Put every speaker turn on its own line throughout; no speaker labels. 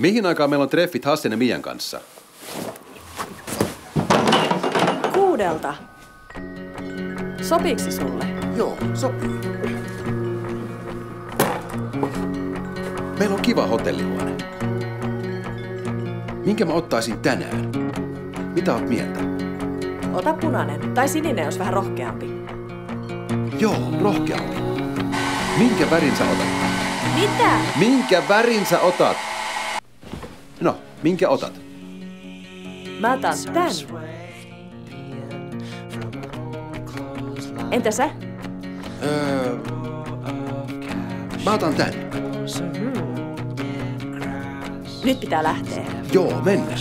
Mihin aikaan meillä on treffit Hassen ja Mian kanssa?
6. Sopiiko se sulle?
Joo, sopii. Meillä on kiva hotellihuone. Minkä mä ottaisin tänään? Mitä oot mieltä?
Ota punainen. Tai sininen, jos vähän rohkeampi.
Joo, rohkeampi. Minkä värin sä otat?
Mitä?
Minkä värin sä otat? No, minkä otat?
Mä otan tän. Entä sä?
Mä otan tän.
Nyt pitää lähteä.
Joo, mennään.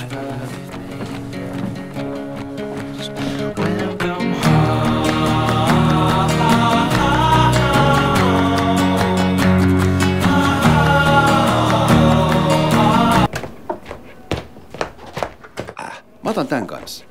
Mä otan tän kanssa.